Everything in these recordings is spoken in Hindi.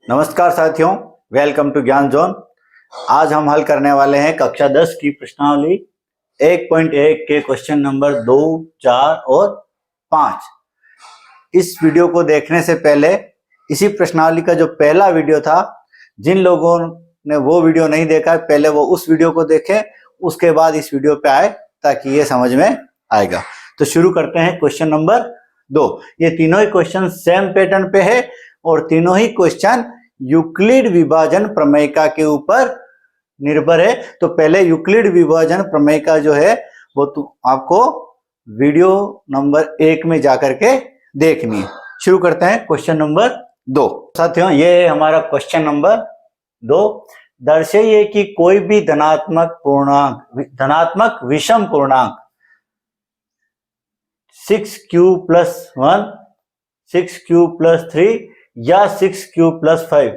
नमस्कार साथियों, वेलकम टू ज्ञान जोन। आज हम हल करने वाले हैं कक्षा 10 की प्रश्नावली 1.1 के क्वेश्चन नंबर 2, 4 और 5। इस वीडियो को देखने से पहले इसी प्रश्नावली का जो पहला वीडियो था, जिन लोगों ने वो वीडियो नहीं देखा है पहले वो उस वीडियो को देखें, उसके बाद इस वीडियो पे आए ताकि ये समझ में आएगा। तो शुरू करते हैं क्वेश्चन नंबर 2। ये तीनों ही क्वेश्चन सेम पैटर्न पे है और तीनों ही क्वेश्चन यूक्लिड विभाजन प्रमेयिका के ऊपर निर्भर है। तो पहले यूक्लिड विभाजन प्रमेयिका जो है वो आपको वीडियो नंबर 1 में जाकर के देखनी है। शुरू करते हैं क्वेश्चन नंबर 2। साथियों, ये है हमारा क्वेश्चन नंबर 2। दर्शाइए कि कोई भी धनात्मक विषम पूर्णांक 6q+1, 6q+3 या 6q+5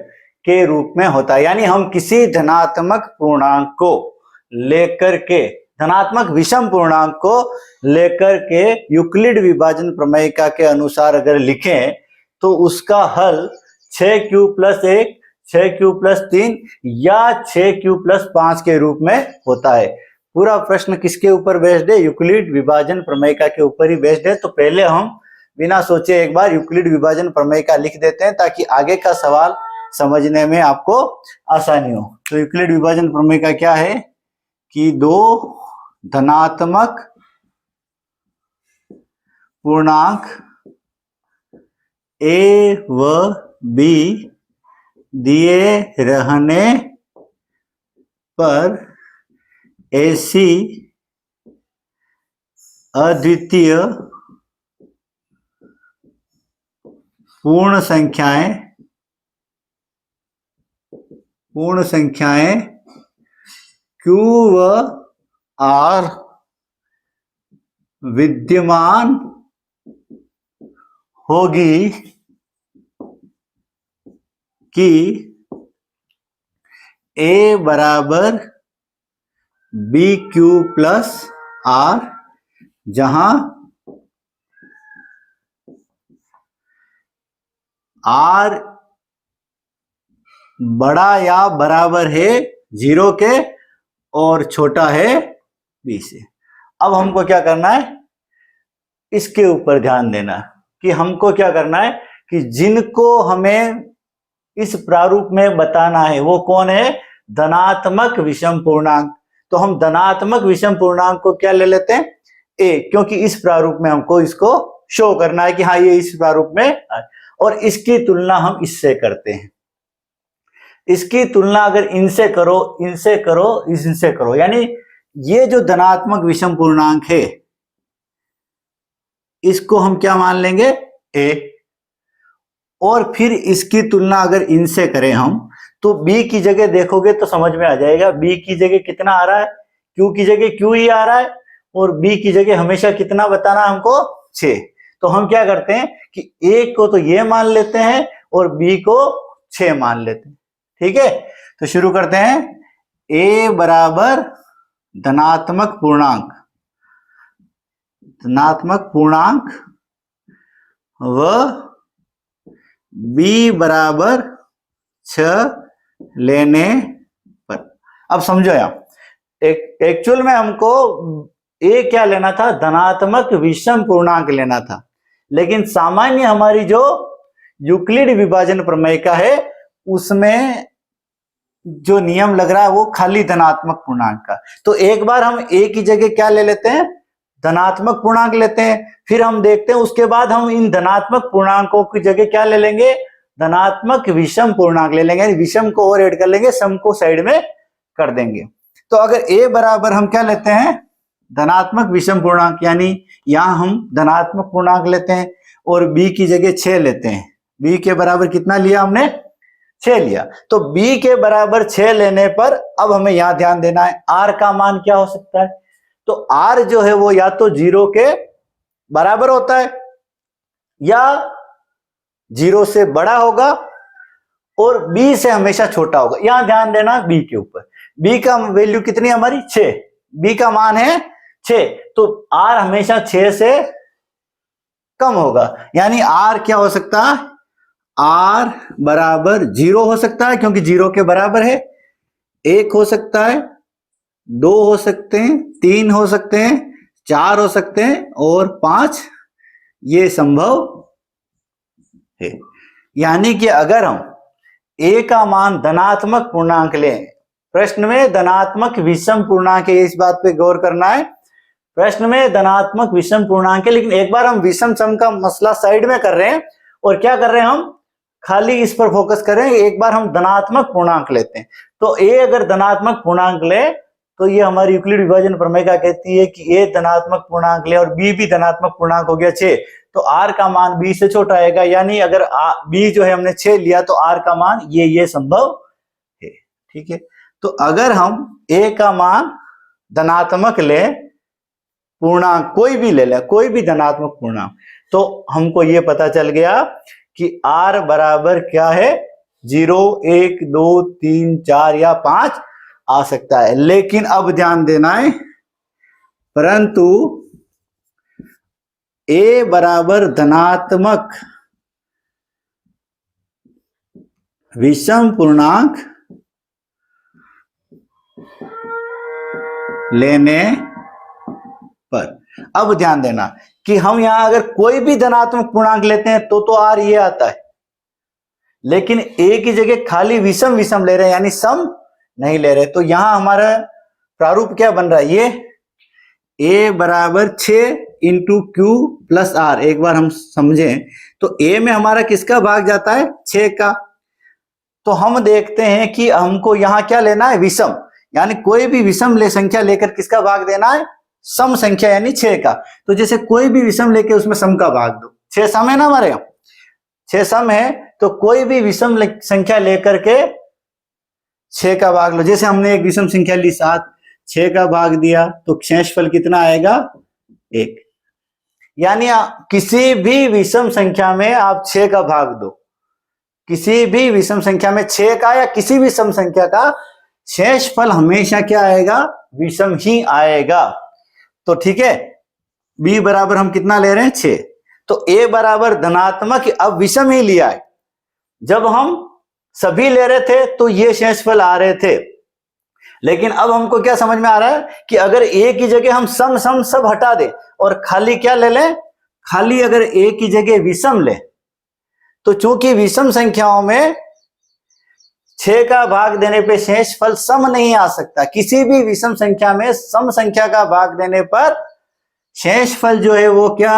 के रूप में होता है। यानी हम किसी धनात्मक पूर्णांक को लेकर के, धनात्मक विषम पूर्णांक को लेकर के यूक्लिड विभाजन प्रमेयिका के अनुसार अगर लिखें तो उसका हल 6q+1, 6q+3 या 6q+5 के रूप में होता है। पूरा प्रश्न किसके ऊपर बेस्ड है? यूक्लिड विभाजन प्रमेयिका के ऊपर ही बेस्ड है। तो पहले हम बिना सोचे एक बार यूक्लिड विभाजन प्रमेयिका लिख देते हैं ताकि आगे का सवाल समझने में आपको आसानी हो। तो यूक्लिड विभाजन प्रमेयिका क्या है कि दो धनात्मक पूर्णांक ए व बी दिए रहने पर ऐसी अद्वितीय पूर्ण संख्याएं Q व R विद्यमान होगी कि A बराबर BQ+R, जहां R बड़ा या बराबर है 0 के और छोटा है B से। अब हमको क्या करना है? इसके ऊपर ध्यान देना कि हमको क्या करना है कि जिनको हमें इस प्रारूप में बताना है वो कौन है? धनात्मक विषम पूर्णांक। तो हम धनात्मक विषम पूर्णांक को क्या ले लेते हैं? A, क्योंकि इस प्रारूप में हमको इसको शो करना है कि हाँ ये इस प्रारूप में है। और इसकी तुलना हम इससे करते हैं। इसकी तुलना अगर इनसे करो, इनसे करो, इनसे करो, यानी ये जो धनात्मक विषम पूर्णांक है इसको हम क्या मान लेंगे? A। और फिर इसकी तुलना अगर इनसे करें हम तो B की जगह देखोगे तो समझ में आ जाएगा। B की जगह कितना आ रहा है? Q की जगह Q ही आ रहा है और B की जगह हमेशा कितना बताना हमको? 6। तो हम क्या करते हैं कि A को तो ये मान लेते हैं और B को 6 मान लेते हैं। ठीक है, तो शुरू करते हैं। A बराबर धनात्मक पूर्णांक व B बराबर 6 लेने पर। अब समझो आप, एक्चुअल में हमको A क्या लेना था? धनात्मक विषम पूर्णांक लेना था। लेकिन सामान्य हमारी जो यूक्लिड विभाजन प्रमेयिका है उसमें जो नियम लग रहा है वो खाली धनात्मक पूर्णांक का। तो एक बार हम A की जगह क्या ले लेते हैं? धनात्मक पूर्णांक लेते हैं। फिर हम देखते हैं उसके बाद हम इन धनात्मक पूर्णांकों की जगह क्या ले लेंगे? धनात्मक विषम पूर्णांक ले लेंगे। विषम को और ऐड कर लेंगे, सम को साइड में कर देंगे। तो अगर A बराबर हम क्या लेते हैं? धनात्मक विषम पूर्णांक, यानी यहां हम धनात्मक पूर्णांक लेते हैं और B की जगह 6 लेते हैं। B के बराबर कितना लिया हमने? 6 लिया। तो B के बराबर 6 लेने पर अब हमें यहां ध्यान देना है R का मान क्या हो सकता है? तो R जो है वो या तो 0 के बराबर होता है या 0 से बड़ा होगा और B से हमेशा छोटा होगा। यहां ध्यान देना B के ऊपर। B का वैल्यू कितनी हमारी? 6। B का मान है 6, तो R हमेशा 6 से कम होगा। यानी R क्या हो सकता है? r बराबर 0 हो सकता है क्योंकि 0 के बराबर है, 1 हो सकता है, 2 हो सकते हैं, 3 हो सकते हैं, 4 हो सकते हैं और 5 ये संभव है। यानी कि अगर हम a का मान धनात्मक पूर्णांक लें, प्रश्न में धनात्मक विषम पूर्णांक है, इस बात पे गौर करना है। प्रश्न में धनात्मक विषम पूर्णांक है, लेकिन एक बार हम विषम सम का मसला साइड में कर रहे हैं और क्या कर रहे हैं, हम खाली इस पर फोकस कर रहे हैं। एक बार हम धनात्मक पूर्णांक लेते हैं, तो a अगर धनात्मक पूर्णांक ले तो ये हमारी यूक्लिड विभाजन प्रमेय कहती है कि a धनात्मक पूर्णांक ले और b भी धनात्मक पूर्णांक हो गया 6, तो r का मान b से छोटा आएगा। यानी अगर b जो है हमने 6 लिया तो r का मान ये संभव है। ठीक है, तो अगर हम a का मान धनात्मक ले, पूर्णांक कोई भी ले ले, कोई भी धनात्मक पूर्णांक, तो हमको ये पता चल गया कि r बराबर क्या है, 0, 1, 2, 3, 4 या 5 आ सकता है। लेकिन अब ध्यान देना है, परंतु a बराबर धनात्मक विषम पूर्णांक लेने पर, अब ध्यान देना कि हम यहां अगर कोई भी धनात्मक पूर्णांक लेते हैं तो r ये आता है, लेकिन a की जगह खाली विषम विषम ले रहे हैं यानी सम नहीं ले रहे, तो यहां हमारा प्रारूप क्या बन रहा है, ये a बराबर 6 इंटू क्यू प्लस r। एक बार हम समझें तो a में हमारा किसका भाग जाता है, 6 का। तो हम देखते हैं कि हमको यहां क्या लेना है, विषम, यानी कोई भी विषम संख्या लेकर किसका भाग देना है, सम संख्या यानी 6 का। तो जैसे कोई भी विषम लेके उसमें सम का भाग दो, 6 सम है ना हमारे यहाँ, 6 सम है, तो कोई भी विषम संख्या लेकर के 6 का भाग लो। जैसे हमने एक विषम संख्या ली 7, 6 का भाग दिया तो शेषफल कितना आएगा, 1। यानी किसी भी विषम संख्या में आप 6 का भाग दो, किसी भी विषम संख्या में 6 का या किसी भी सम संख्या का शेषफल हमेशा क्या आएगा, विषम ही आएगा। तो ठीक है, b बराबर हम कितना ले रहे हैं, 6, तो a बराबर धनात्मक, अब विषम ही लिया है। जब हम सभी ले रहे थे तो ये शेषफल आ रहे थे, लेकिन अब हमको क्या समझ में आ रहा है कि अगर a की जगह हम सम सम सब हटा दें और खाली क्या ले लें, खाली अगर a की जगह विषम ले, तो चूंकि विषम संख्याओं में 6 का भाग देने पे शेषफल सम नहीं आ सकता, किसी भी विषम संख्या में सम संख्या का भाग देने पर शेषफल जो है वो क्या,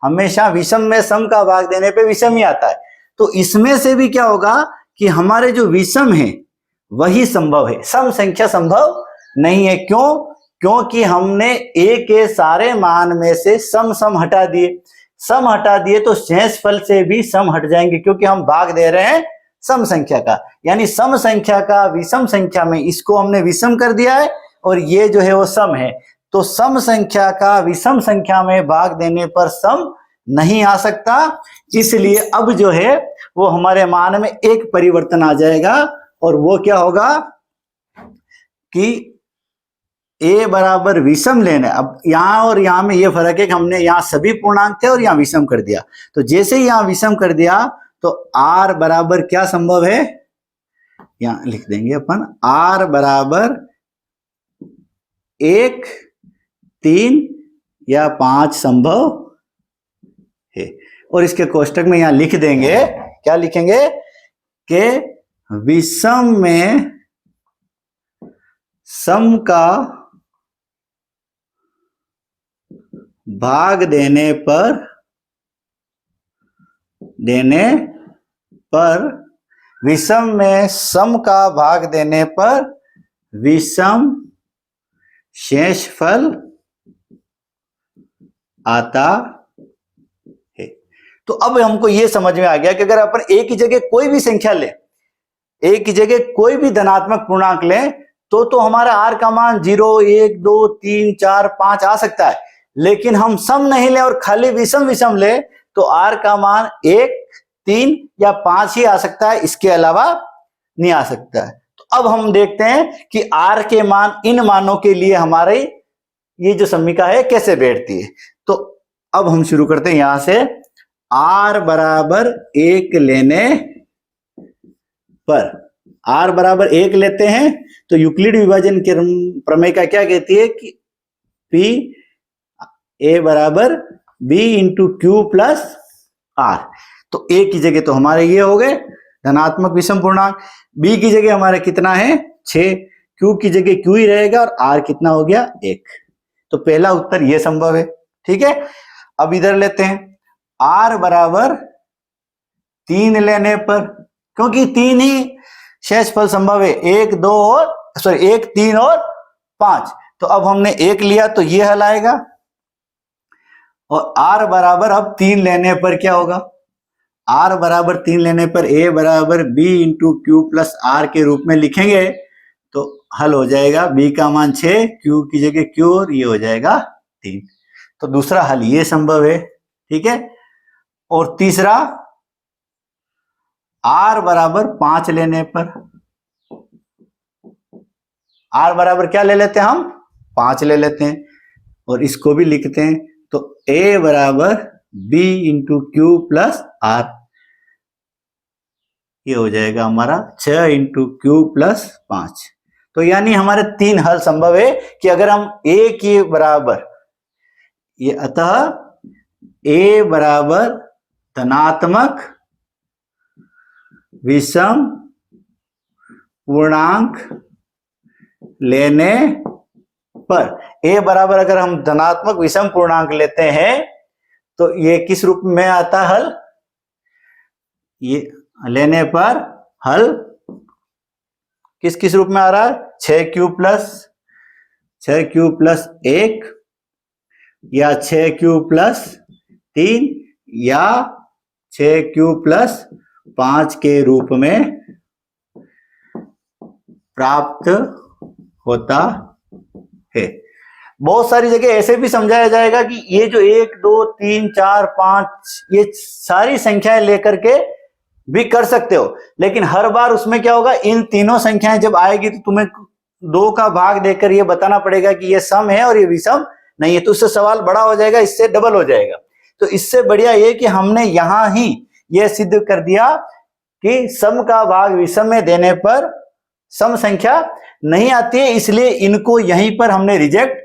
हमेशा विषम में सम का भाग देने पे विषम ही आता है। तो इसमें से भी क्या होगा कि हमारे जो विषम है वही संभव है, सम संख्या संभव नहीं है। क्यों, क्योंकि हमने a के सारे मान में से सम सम हटा दिए, सम हटा दिए तो शेषफल से भी सम हट जाएंगे, क्योंकि हम भाग दे रहे हैं सम संख्या का। यानी सम संख्या का विषम संख्या में, इसको हमने विषम कर दिया है और ये जो है वो सम है, तो सम संख्या का विषम संख्या में भाग देने पर सम नहीं आ सकता। इसलिए अब जो है वो हमारे मान में एक परिवर्तन आ जाएगा, और वो क्या होगा कि a बराबर विषम लेना। अब यहां और यहां में ये फर्क है कि हमने यहां सभी पूर्णांक थे और यहां विषम कर दिया, तो जैसे ही यहां विषम कर दिया तो r बराबर क्या संभव है, यहां लिख देंगे अपन, r बराबर 1, 3 या 5 संभव है। और इसके कोष्टक में यहां लिख देंगे, क्या लिखेंगे कि विषम में सम का भाग देने पर विषम में सम का भाग देने पर विषम शेषफल आता है। तो अब हमको यह समझ में आ गया कि अगर अपन a की जगह कोई भी संख्या ले, a की जगह कोई भी धनात्मक पूर्णांक लें तो हमारा r का मान 0, 1, 2, 3, 4, 5 आ सकता है। लेकिन हम सम नहीं ले और खाली विषम विषम ले तो r का मान 1, 3 या 5 ही आ सकता है, इसके अलावा नहीं आ सकता है। तो अब हम देखते हैं कि r के मान, इन मानों के लिए हमारी ये जो समीकरण है कैसे बैठती है। तो अब हम शुरू करते हैं यहां से, r बराबर 1 लेने पर, r बराबर 1 लेते हैं तो यूक्लिड विभाजन के प्रमेय का क्या कहती है कि p a बराबर b into Q plus r। तो a की जगह तो हमारे ये हो गए धनात्मक विषम पूर्णांक, b की जगह हमारे कितना है 6, q की जगह q ही रहेगा और r कितना हो गया 1। तो पहला उत्तर ये संभव है। ठीक है, अब इधर लेते हैं r बराबर 3 लेने पर, क्योंकि 3 ही शेषफल संभव है, 1 2 और 1 3 और 5। तो अब हमने 1 लिया तो ये हल आएगा, और r बराबर अब 3 लेने पर क्या होगा, r बराबर 3 लेने पर a बराबर b into Q plus r के रूप में लिखेंगे तो हल हो जाएगा b का मान 6, q की जगह q और ये हो जाएगा 3। तो दूसरा हल ये संभव है। ठीक है, और तीसरा r बराबर 5 लेने पर, r बराबर क्या ले लेते हैं हम 5 ले लेते हैं, और इसको भी लिखते हैं तो a बराबर b into Q plus r, ये हो जाएगा हमारा 6 इंटू क्यू प्लस 5। तो यानी हमारे 3 हल संभव है कि अगर हम a के बराबर ये, अतः a बराबर धनात्मक विषम पूर्णांक लेने पर, a बराबर अगर हम धनात्मक विषम पूर्णांक लेते हैं तो ये किस रूप में आता हल, ये लेने पर हल किस किस रूप में आ रहा है, 6q प्लस 1 या 6q प्लस 3 या 6q प्लस 5 के रूप में प्राप्त होता है। बहुत सारी जगह ऐसे भी समझाया जाएगा कि ये जो 1 2 3 4 5 ये सारी संख्याएं लेकर के भी कर सकते हो, लेकिन हर बार उसमें क्या होगा, इन तीनों संख्याएं जब आएगी तो तुम्हें 2 का भाग देकर ये बताना पड़ेगा कि ये सम है और ये विषम नहीं है, तो उससे सवाल बड़ा हो जाएगा, इससे डबल हो जाएगा। तो इससे बढ़िया ये कि हमने यहां ही ये सिद्ध कर दिया कि सम का भाग विषम में देने पर सम संख्या नहीं आती है, इसलिए इनको यहीं पर हमने रिजेक्ट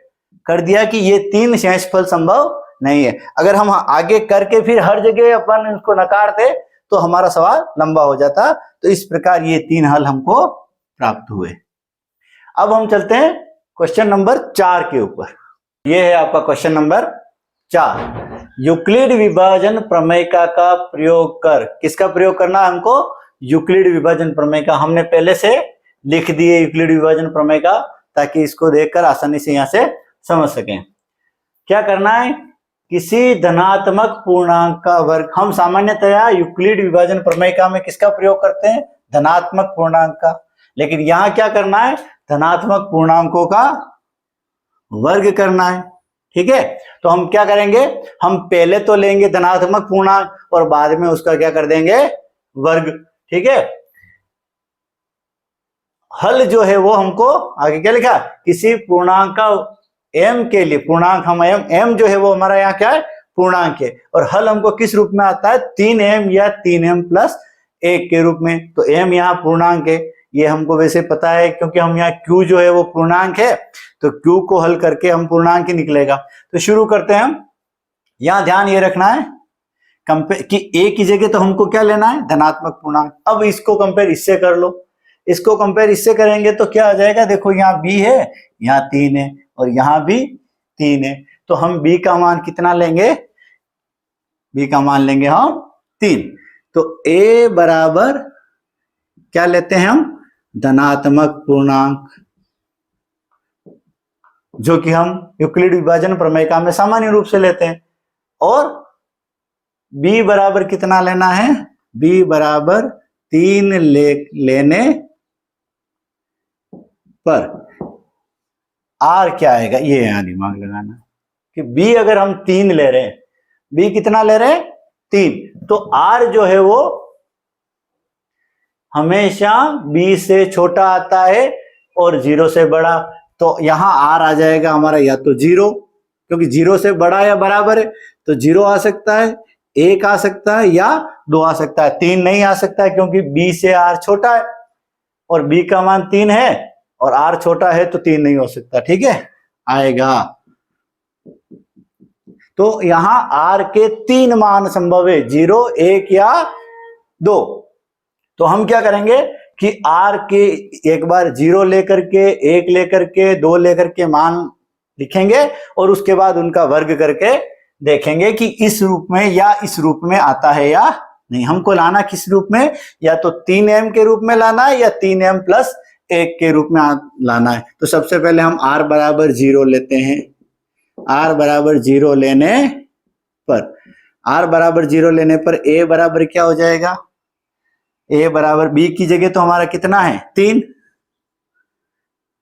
कर दिया कि ये 3 शेषफल संभव नहीं है। अगर हम आगे करके फिर हर जगह अपन इसको नकारते तो हमारा सवाल लंबा हो जाता। तो इस प्रकार ये 3 हल हमको प्राप्त हुए। अब हम चलते हैं क्वेश्चन नंबर 4 के ऊपर। ये है आपका क्वेश्चन नंबर 4। यूक्लिड विभाजन प्रमेय का प्रयोग कर, किसका प्रयोग करना है हमको, यूक्लिड विभाजन प्रमेय का। हमने पहले से लिख दिए यूक्लिड विभाजन प्रमेय का, ताकि इसको देखकर आसानी से यहां से समझ सकें। क्या करना है, किसी धनात्मक पूर्णांक का वर्ग, हम सामान्यतया यूक्लिड विभाजन प्रमेय का में किसका प्रयोग करते हैं, धनात्मक पूर्णांक का, लेकिन यहां क्या करना है, धनात्मक पूर्णांकों का वर्ग करना है। ठीक है, तो हम क्या करेंगे, हम पहले तो लेंगे धनात्मक पूर्णांक और बाद में उसका क्या कर देंगे, वर्ग। ठीक है, हल जो है वो हमको आगे क्या लिखा, किसी पूर्णांक का m के लिए, पूर्णांक हम m जो है वो हमारा यहाँ क्या है, पूर्णांक है, और हल हमको किस रूप में आता है, 3m या 3m प्लस 1 के रूप में। तो m यहाँ पूर्णांक है, ये हमको वैसे पता है क्योंकि हम यहाँ q जो है वो पूर्णांक है, तो q को हल करके हम पूर्णांक ही निकलेगा। तो शुरू करते हैं हम। यहाँ ध्यान ये रखना है कंपेयर कि a की जगह तो हमको क्या लेना है, धनात्मक पूर्णांक। अब इसको कंपेयर इससे कर लो, इसको कंपेयर इससे करेंगे तो क्या आ जाएगा, देखो यहाँ b है, यहाँ 3 है और यहाँ भी 3 है, तो हम b का मान कितना लेंगे, b का मान लेंगे हम 3। तो a बराबर क्या लेते हैं हम, धनात्मक पूर्णांक, जो कि हम यूक्लिड विभाजन प्रमेय का में सामान्य रूप से लेते हैं। और b बराबर कितना लेना है, b बराबर 3 लेने पर r क्या आएगा, ये यहाँ दिमाग लगाना कि b अगर हम 3 ले रहे हैं, b कितना ले रहे हैं, 3, तो r जो है वो हमेशा b से छोटा आता है और 0 से बड़ा। तो यहां r आ जाएगा हमारा या तो 0, क्योंकि 0 से बड़ा या बराबर है तो 0 आ सकता है, 1 आ सकता है या 2 आ सकता है, 3 नहीं आ सकता है क्योंकि b से r छोटा है और b का मान 3 है और r छोटा है तो 3 नहीं हो सकता। ठीक है, आएगा। तो यहां r के 3 मान संभव है, 0, 1 या 2। तो हम क्या करेंगे कि r के एक बार 0 लेकर के, 1 लेकर के, 2 लेकर के मान लिखेंगे और उसके बाद उनका वर्ग करके देखेंगे कि इस रूप में या इस रूप में आता है या नहीं। हमको लाना किस रूप में, या तो 3m के रूप में लाना है या 3m प्लस 1 के रूप में लाना है। तो सबसे पहले हम r बराबर 0 लेते हैं। r बराबर 0 लेने पर, r बराबर 0 लेने पर a बराबर क्या हो जाएगा, a बराबर b की जगह तो हमारा कितना है 3,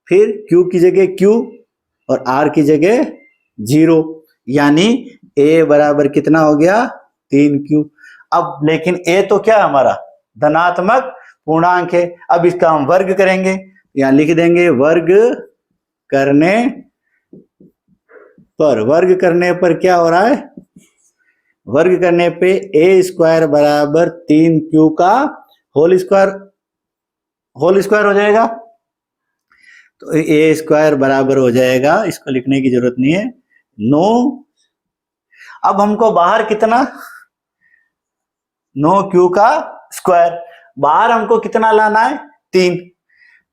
फिर q की जगह q और r की जगह 0, यानी a बराबर कितना हो गया 3q। अब लेकिन a तो क्या है हमारा धनात्मक पूर्णांक है। अब इसका हम वर्ग करेंगे, यहां लिख देंगे वर्ग करने पर। वर्ग करने पर क्या हो रहा है, वर्ग करने पे a स्क्वायर बराबर 3q का होल स्क्वायर हो जाएगा। तो a स्क्वायर बराबर हो जाएगा, इसको लिखने की जरूरत नहीं है, 9। अब हमको बाहर कितना, 9q का स्क्वायर, बाहर हमको कितना लाना है 3।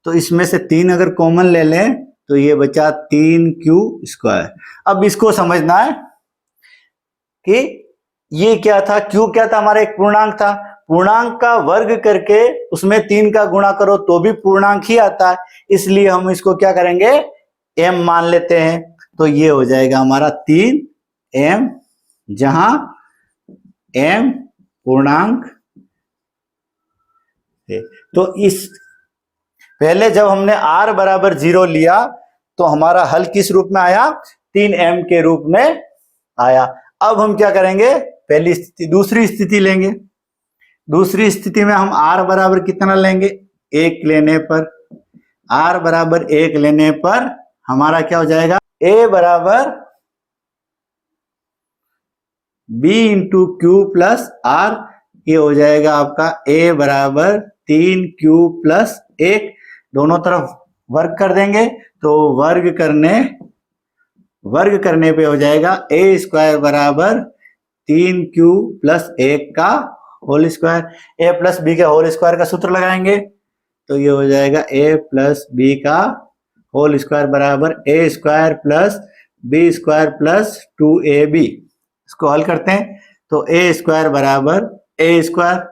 तो इसमें से 3 अगर कॉमन ले लें तो ये बचा 3q स्क्वायर। अब इसको समझना है कि ये क्या था, q क्या था हमारा, एक पूर्णांक था। पूर्णांक का वर्ग करके उसमें 3 का गुणा करो तो भी पूर्णांक ही आता है, इसलिए हम इसको क्या करेंगे m मान लेते हैं। तो ये हो जाएगा हमारा 3m, जहां m पूर्णांक है। तो इस पहले जब हमने r बराबर 0 लिया तो हमारा हल किस रूप में आया, 3m के रूप में आया। अब हम क्या करेंगे, पहली स्थिति, दूसरी स्थिति लेंगे। दूसरी स्थिति में हम r बराबर कितना लेंगे 1 लेने पर, r बराबर 1 लेने पर हमारा क्या हो जाएगा, a बराबर b into Q plus r, ये हो जाएगा आपका a बराबर 3q प्लस 1। दोनों तरफ वर्ग कर देंगे तो वर्ग करने पे हो जाएगा a स्क्वायर बराबर 3q प्लस 1 का whole square. a plus B का होल स्क्वायर का सूत्र लगाएंगे तो ये हो जाएगा a प्लस बी का होल स्क्वायर बराबर a square plus B square plus 2ab। इसको हल करते हैं तो a स्क्वायर बराबर a स्क्वायर,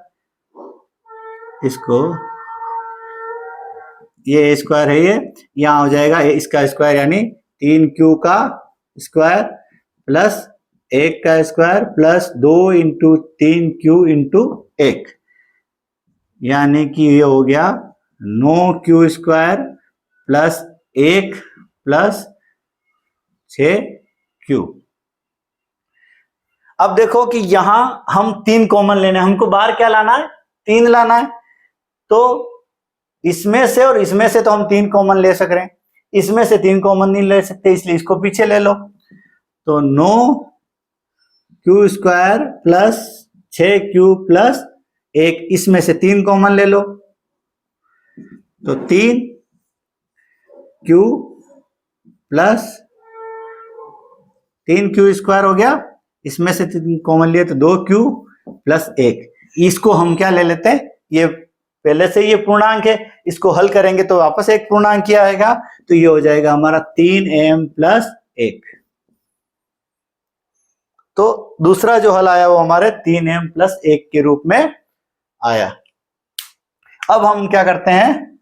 इसको ये a स्क्वायर है, ये यहां हो जाएगा इसका स्क्वायर यानी 3q का स्क्वायर प्लस 1 का square plus 2 into 3q into 1, यानी कि ये हो गया 9q square plus 1 plus 6q। अब देखो कि यहां हम 3 कॉमन लेने, हमको बाहर क्या लाना है 3 लाना है। तो इसमें से और इसमें से तो हम 3 कॉमन ले सक रहे हैं, इसमें से 3 कॉमन नहीं ले सकते, इसलिए इसको पीछे ले लो। तो 9q square plus 6q plus 1, इसमें से 3 कॉमन ले लो तो 3q प्लस 3q स्क्वायर हो गया, इसमें से 3 कॉमन लिए तो 2q प्लस 1। इसको हम क्या ले लेते हैं, ये पहले से ये पूर्णांक है, इसको हल करेंगे तो वापस एक पूर्णांक क्या आएगा, तो ये हो जाएगा हमारा 3m प्लस 1। तो दूसरा जो हल आया वो हमारे 3m प्लस 1 के रूप में आया। अब हम क्या करते हैं,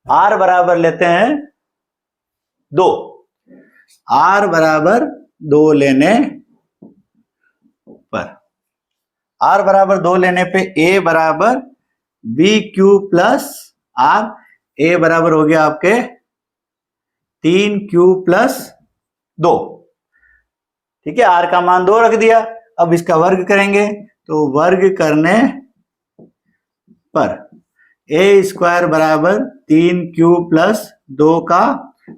r बराबर लेते हैं 2, r बराबर 2 लेने पर, r बराबर 2 लेने पे a बराबर bq प्लस r, a बराबर हो गया आपके 3q प्लस 2। ठीक है, r का मान 2 रख दिया। अब इसका वर्ग करेंगे तो वर्ग करने पर a स्क्वायर बराबर 3q प्लस 2 का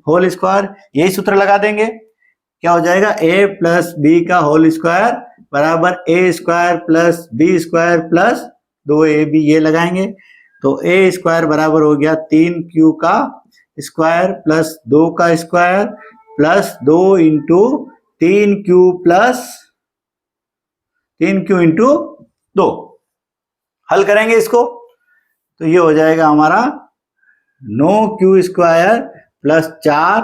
होल स्क्वायर, यही सूत्र लगा देंगे, क्या हो जाएगा a प्लस बी का होल स्क्वायर बराबर A square plus B square plus 2ab ये लगाएंगे तो ए स्क्वायर बराबर हो गया 3q का स्क्वायर प्लस 2 का square plus 2 into 3q plus 3q into 2। हल करेंगे इसको तो ये हो जाएगा हमारा 9q square plus 4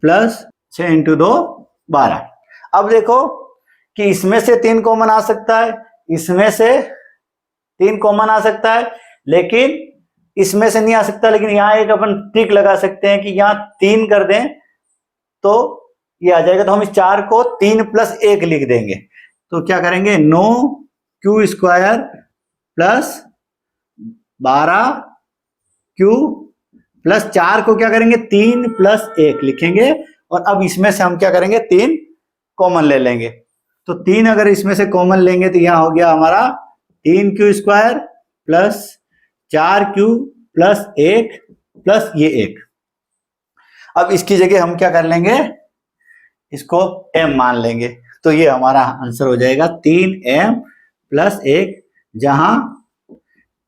plus 6 into 2 12। अब देखो कि इसमें से 3 कॉमन आ सकता है, इसमें से 3 कॉमन आ सकता है, लेकिन इसमें से नहीं आ सकता। लेकिन यहाँ एक अपन टिक लगा सकते हैं कि यहाँ 3 कर दें तो ये आ जाएगा। तो हम इस 4 को 3 प्लस 1 लिख देंगे तो क्या करेंगे 9q square plus 12q plus 4 को क्या करेंगे 3 प्लस 1 लिखेंगे। और अब इसमें से हम क्या करेंगे 3 कॉमन ले लेंगे। तो 3 अगर इसमें से कॉमन लेंगे तो यहां हो गया हमारा 3q square plus 4q plus 1 plus ये 1। अब इसकी जगह हम क्या कर लेंगे इसको m मान लेंगे तो ये हमारा आंसर हो जाएगा 3m प्लस 1, जहां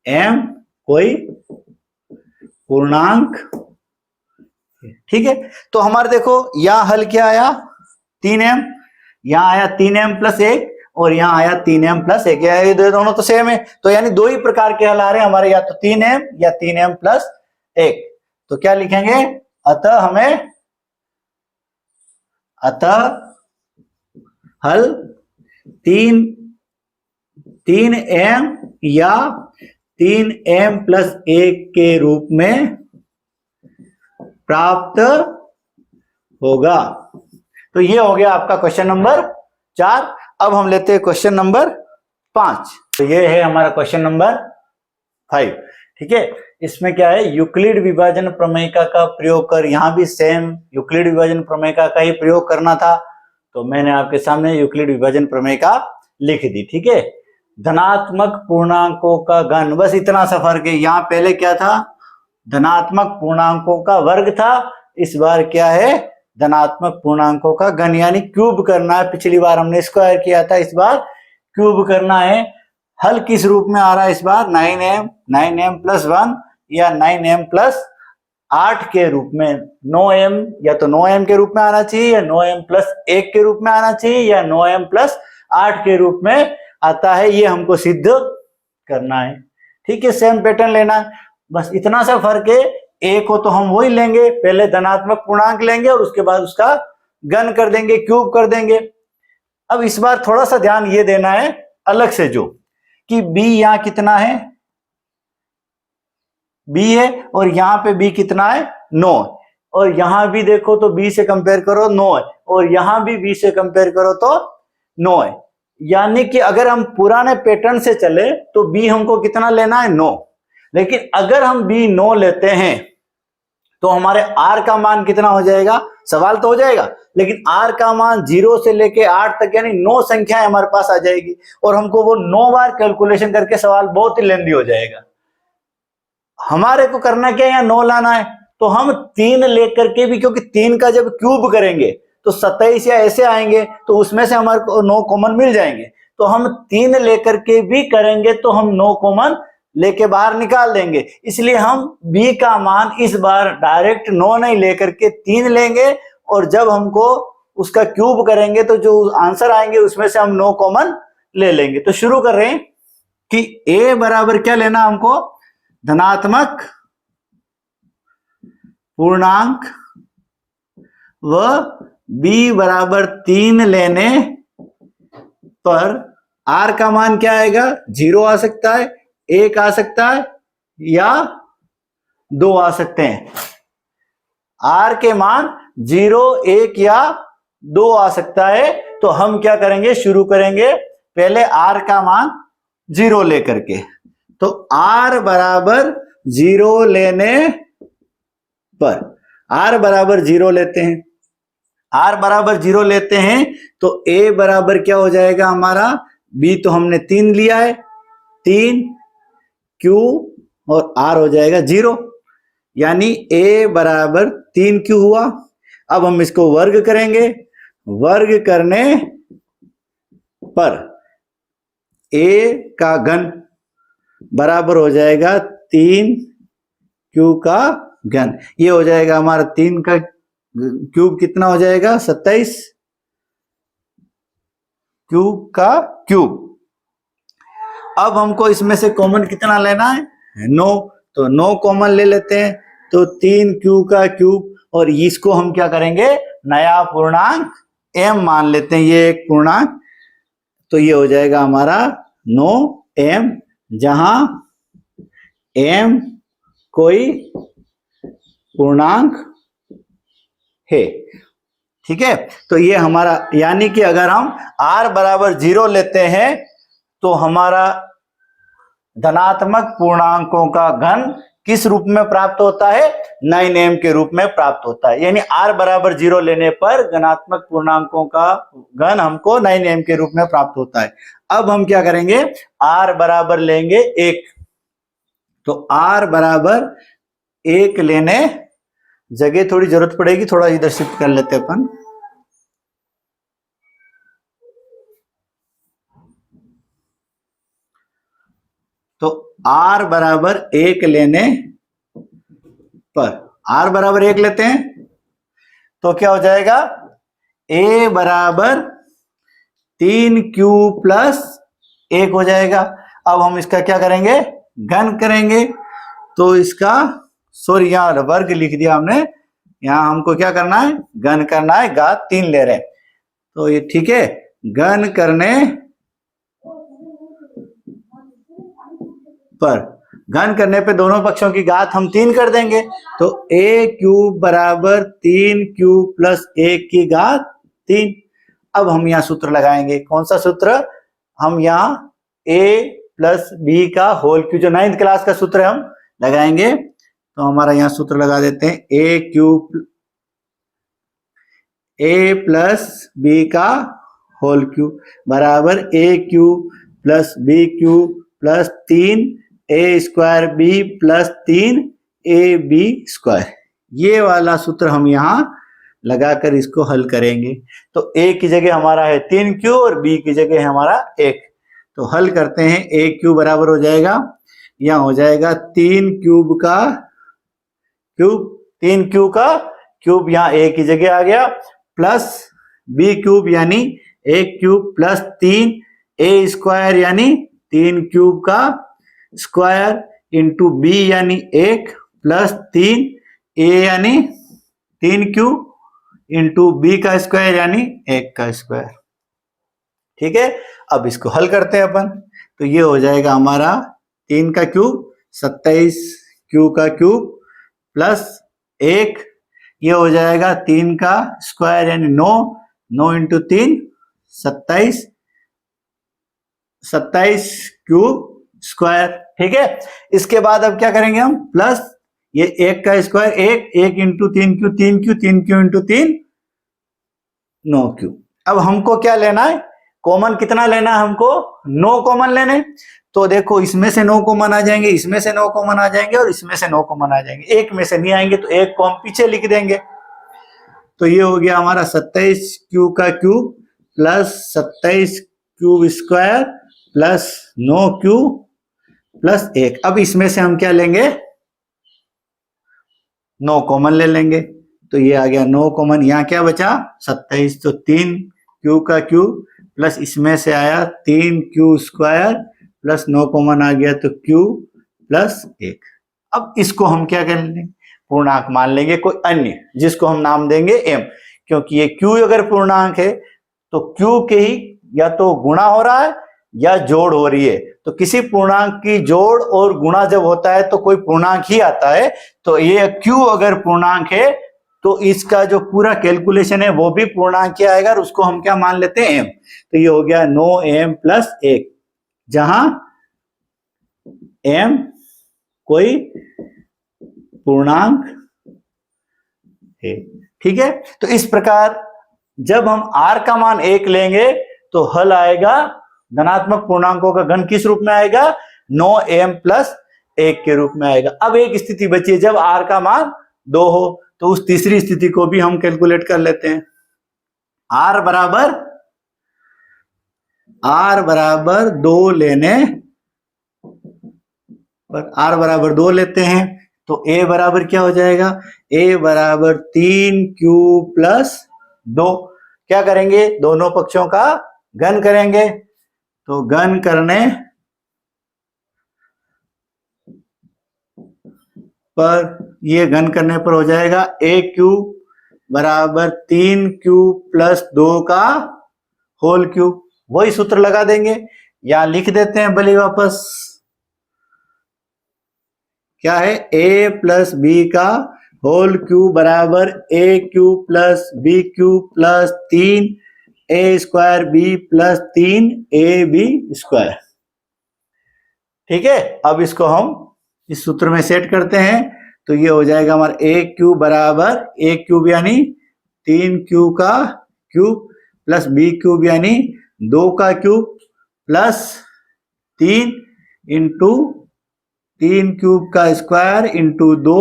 m कोई पूर्णांक। ठीक है, तो हमारे देखो यहां हल क्या आया 3m, यहां आया 3m प्लस 1 और यहां आया 3m प्लस 1। ये दोनों तो सेम है तो यानी दो ही प्रकार के हल आ रहे हैं हमारे, या तो 3m या 3m प्लस 1। तो क्या लिखेंगे अतः हल 3m या 3m प्लस 1 के रूप में प्राप्त होगा। तो ये हो गया आपका क्वेश्चन नंबर 4। अब हम लेते हैं क्वेश्चन नंबर 5। तो ये है हमारा क्वेश्चन नंबर 5। ठीक है, इसमें क्या है यूक्लिड विभाजन प्रमेयिका का प्रयोग कर, यहां भी सेम यूक्लिड विभाजन प्रमेयिका का ही प्रयोग करना था तो मैंने आपके सामने यूक्लिड विभाजन प्रमेयिका लिख दी। ठीक है, धनात्मक पूर्णांकों का घन, बस इतना सा फर्क है। यहां पहले क्या था धनात्मक पूर्णांकों का वर्ग था, इस बार क्या है धनात्मक पूर्णांकों का घन, यानी क्यूब करना है। पिछली बार हमने स्क्वायर किया था, इस बार क्यूब करना है। हल किस रूप में आ रहा है इस बार 9m प्लस 1 या 9m प्लस 8 के रूप में। 9m या तो 9m के रूप में आना चाहिए या 9m प्लस 1 के रूप में आना चाहिए या 9m प्लस 8 के रूप में आता है, ये हमको सिद्ध करना है। ठीक है, सेम पैटर्न लेना है, बस इतना सा फर्क है। ए को तो हम वही लेंगे, पहले धनात्मक पूर्णांक लेंगे और उसके बाद उसका घन कर देंगे, क्यूब कर देंगे। अब इस बार थोड़ा सा ध्यान ये देना है अलग से, जो कि b यहां कितना है b है और यहां पे b कितना है 9, और यहां भी देखो तो b से कंपेयर करो 9 है और यहां भी b से कंपेयर करो तो 9 है। यानी कि अगर हम पुराने पैटर्न से चले तो b हमको कितना लेना है 9, लेकिन अगर हम b 9 लेते हैं तो हमारे r का मान कितना हो जाएगा, सवाल तो हो जाएगा, लेकिन r का मान 0 से लेके 8 तक यानी 9 संख्याएं हमारे पास आ जाएगी और हमको वो 9 बार कैलकुलेशन करके सवाल बहुत ही लेंदी हो जाएगा। हमारे को करना क्या है, यहाँ 9 लाना है तो हम 3 लेकर के भी, क्योंकि 3 का जब क्यूब करेंगे तो 27 या ऐसे आएंगे तो उसमें से हमारे को 9 कॉमन मिल जाएंगे। तो हम 3 लेकर के भी करेंगे तो हम 9 कॉमन लेके बाहर निकाल देंगे। इसलिए हम b का मान इस बार डायरेक्ट 9 नहीं लेकर के 3 लेंगे और जब हमको उसका क्यूब करेंगे तो जो आंसर आएंगे उसमें से हम 9 कॉमन ले लेंगे। तो शुरू कर रहे हैं कि a बराबर क्या लेना हमको, धनात्मक पूर्णांक व b बराबर 3 लेने पर r का मान क्या आएगा, 0 आ सकता है, 1 आ सकता है या 2 आ सकते हैं। r के मान 0, 1 या 2 आ सकता है। तो हम क्या करेंगे, शुरू करेंगे पहले r का मान 0 लेकर के। तो r बराबर 0 लेने पर, r बराबर 0 लेते हैं, r बराबर 0 लेते हैं तो a बराबर क्या हो जाएगा हमारा, b तो हमने 3 लिया है, 3 q और r हो जाएगा 0, यानी a बराबर 3q हुआ। अब हम इसको वर्ग करेंगे, वर्ग करने पर a का घन बराबर हो जाएगा 3q का घन। ये हो जाएगा हमारा 3 का क्यूब कितना हो जाएगा 27 क्यूब का क्यूब। अब हमको इसमें से कॉमन कितना लेना है 9, तो 9 कॉमन ले लेते हैं, तो 3q का क्यूब, और इसको हम क्या करेंगे नया पूर्णांक m मान लेते हैं, ये एक पूर्णांक, तो ये हो जाएगा हमारा 9m, जहां m कोई पूर्णांक है। ठीक है, तो ये हमारा, यानी कि अगर हम r बराबर 0 लेते हैं तो हमारा धनात्मक पूर्णांकों का घन किस रूप में प्राप्त होता है 9m के रूप में प्राप्त होता है। यानी r बराबर 0 लेने पर धनात्मक पूर्णांकों का घन हमको 9m के रूप में प्राप्त होता है। अब हम क्या करेंगे r बराबर लेंगे 1, तो r बराबर 1 लेने जगह थोड़ी जरूरत पड़ेगी, थोड़ा इधर शिफ्ट कर लेते अपन। तो r बराबर 1 लेने पर, r बराबर 1 लेते हैं तो क्या हो जाएगा a बराबर 3q प्लस 1 हो जाएगा। अब हम इसका क्या करेंगे घन करेंगे, तो इसका सॉरी यहां वर्ग लिख दिया हमने, यहां हमको क्या करना है घन करना है, घात 3 ले रहे हैं, तो ये ठीक है। घन करने पर, घन करने पे दोनों पक्षों की घात हम 3 कर देंगे, तो a क्यूब बराबर 3q प्लस 1 की घात 3। अब हम यहाँ सूत्र लगाएंगे, कौन सा सूत्र, हम यहाँ a प्लस b का होल क्यूब, जो 9th क्लास का सूत्र है, हम लगाएंगे। तो हमारा यहाँ सूत्र लगा देते हैं, a प्लस b का होल क्यूब बराबर a cube plus b cube plus 3 a square b plus 3 ab square. ये वाला सूत्र हम यहाँ लगाकर इसको हल करेंगे। तो a की जगह हमारा है 3q और b की जगह है हमारा 1, तो हल करते हैं। a क्यूब बराबर हो जाएगा, यहाँ हो जाएगा 3 क्यूब का क्यूब, 3q का क्यूब यहाँ a की जगह आ गया, प्लस b क्यूब यानी 1 क्यूब प्लस 3 a स्क्वायर यानी 3 क्यूब का स्क्वायर इंटू b यानी 1 प्लस 3 a यानी 3q इंटू b का स्क्वायर यानी 1 का स्क्वायर। ठीक है, अब इसको हल करते हैं अपन, तो ये हो जाएगा हमारा 3 का क्यूब 27 q का क्यूब प्लस 1, ये हो जाएगा 3 का स्क्वायर यानी 9, 9 इंटू 3 27, 27 क्यूब स्क्वायर। ठीक है, इसके बाद अब क्या करेंगे हम, प्लस ये 1 का square 1, 1 into 3q 3q, 3q into 3 9q। अब हमको क्या लेना है कॉमन, कितना लेना है हमको 9 कॉमन लेने। तो देखो इसमें से 9 कॉमन आ जाएंगे, इसमें से 9 कॉमन आ जाएंगे और इसमें से 9 कॉमन आ जाएंगे, एक में से नहीं आएंगे तो एक को हम पीछे लिख देंगे। तो ये हो गया हमारा 27 क्यू का cube plus 27 cube square plus 9 Q plus 1। अब इसमें से हम क्या लेंगे 9 कॉमन ले लेंगे, तो ये आ गया 9 कॉमन, यहाँ क्या बचा 27, तो 3 क्यू का क्यूब प्लस इसमें से आया 3 क्यू स्क्वायर प्लस 9 कॉमन आ गया तो क्यू प्लस 1। अब इसको हम क्या कर लेंगे पूर्णांक मान लेंगे, कोई अन्य जिसको हम नाम देंगे m, क्योंकि ये q अगर पूर्णांक है तो q के ही या तो गुणा हो रहा है या जोड़ हो रही है। तो किसी पूर्णांक की जोड़ और गुणा जब होता है तो कोई पूर्णांक ही आता है। तो ये q अगर पूर्णांक है तो इसका जो पूरा कैलकुलेशन है वो भी पूर्णांक ही आएगा और उसको हम क्या मान लेते हैं m। तो ये हो गया 9m प्लस 1, जहां m कोई पूर्णांक है। ठीक है, तो इस प्रकार जब हम r का मान 1 लेंगे तो हल आएगा धनात्मक पूर्णांकों का घन किस रूप में आएगा 9m प्लस 1 के रूप में आएगा। अब एक स्थिति बची है जब r का मान 2 हो, तो उस तीसरी स्थिति को भी हम कैलकुलेट कर लेते हैं। r बराबर r बराबर 2 लेने पर, r बराबर 2 लेते हैं तो a बराबर क्या हो जाएगा, a बराबर 3q प्लस 2। क्या करेंगे, दोनों पक्षों का घन करेंगे, तो घन करने पर, ये घन करने पर हो जाएगा aq बराबर 3q प्लस 2 का होल क्यूब। वही सूत्र लगा देंगे, या लिख देते हैं भले वापस, क्या है, a प्लस बी का होल क्यूब बराबर a cube plus B cube plus 3 a square B plus 3 a B square. ठीक है, अब इसको हम इस सूत्र में सेट करते हैं, तो ये हो जाएगा हमारा a क्यूब बराबर a क्यूब यानी 3q का क्यूब प्लस b क्यूब यानी 2 का क्यूब प्लस 3 इंटू 3 क्यूब का square into 2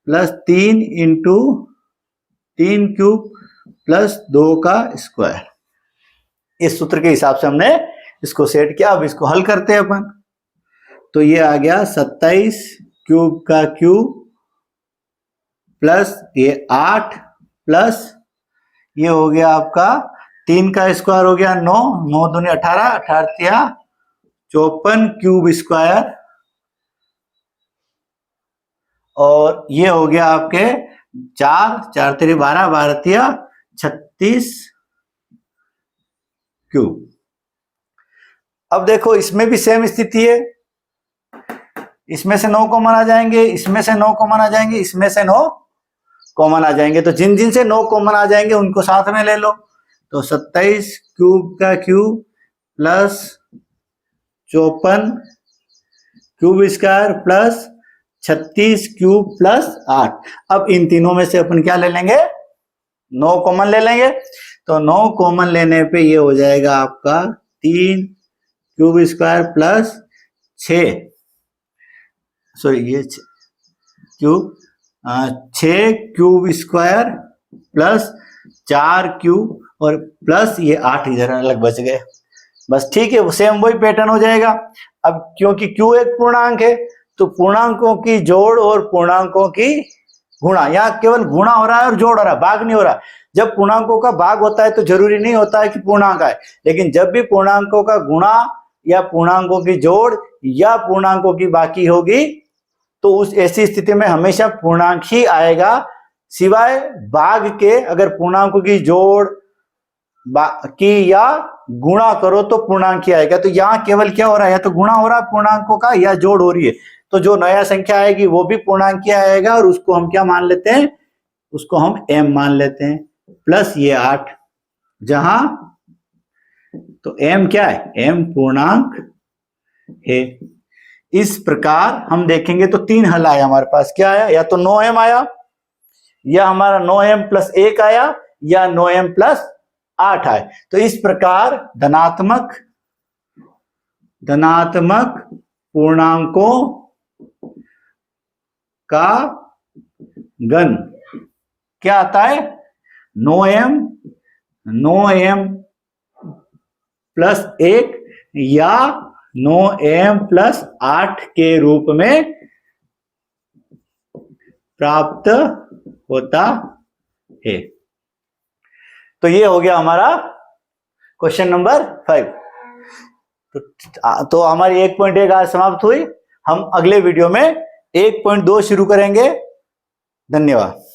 plus 3 into 3 cube plus 2 का स्क्वायर। इस सूत्र के हिसाब से हमने इसको सेट किया। अब इसको हल करते हैं अपन, तो ये आ गया 27 क्यूब का क्यूब प्लस ये 8 प्लस ये हो गया आपका 3 का स्क्वायर हो गया 9, 9 दूनी 18, 18 54 क्यूब स्क्वायर, और ये हो गया आपके 4, 4 तेरी 12, 12 36 क्यूब। अब देखो इसमें भी सेम स्थिति है, इसमें से 9 कॉमन आ जाएंगे, इसमें से 9 कॉमन आ जाएंगे, इसमें से 9 कॉमन आ जाएंगे, तो जिन जिन से 9 कॉमन आ जाएंगे उनको साथ में ले लो। तो 27 क्यूब का cube plus 54 cube square plus 36 cube plus 8। अब इन तीनों में से अपन क्या ले लेंगे, 9 कॉमन ले लेंगे, तो 9 कॉमन लेने पे ये हो जाएगा आपका 3 क्यूब स्क्वायर प्लस 6, सॉरी ये cube 6 cube square plus 4 cube और प्लस ये 8 इधर अलग बच गए, बस ठीक है, सेम वही पैटर्न हो जाएगा। अब क्योंकि क्यू एक पूर्णांक है, तो पूर्णांकों की जोड़ और पूर्णांकों की गुणा, यहाँ केवल गुणा हो रहा है और जोड़ हो रहा है, भाग नहीं हो रहा। जब पूर्णांकों का भाग होता है तो जरूरी नहीं होता है कि पूर्णांक आए, लेकिन जब भी पूर्णांकों का गुणा या पूर्णांकों की जोड़ या पूर्णांकों की बाकी होगी, तो उस ऐसी स्थिति में हमेशा पूर्णांक ही आएगा, सिवाय भाग के। अगर पूर्णांकों की जोड़ की या गुणा करो तो पूर्णांक ही आएगा। तो यहाँ केवल क्या हो रहा है, या तो गुणा हो रहा है पूर्णांकों का या जोड़ हो रही है, तो जो नया संख्या आएगी वो भी पूर्णांक ही आएगा, और उसको हम क्या मान लेते हैं, उसको हम m मान लेते हैं, प्लस ये 8, जहां तो m क्या है, m पूर्णांक है। इस प्रकार हम देखेंगे तो 3 हल आया हमारे पास, क्या आया, या तो 9m आया, या हमारा 9m प्लस 1 आया, या 9m प्लस 8 आए। तो इस प्रकार धनात्मक पूर्णांकों का घन क्या आता है, 9m प्लस 1 या 9m प्लस 8 के रूप में प्राप्त होता है। तो ये हो गया हमारा क्वेश्चन नंबर 5। तो हमारी 1.1 आज समाप्त हुई। हम अगले वीडियो में 1.2 शुरू करेंगे। धन्यवाद।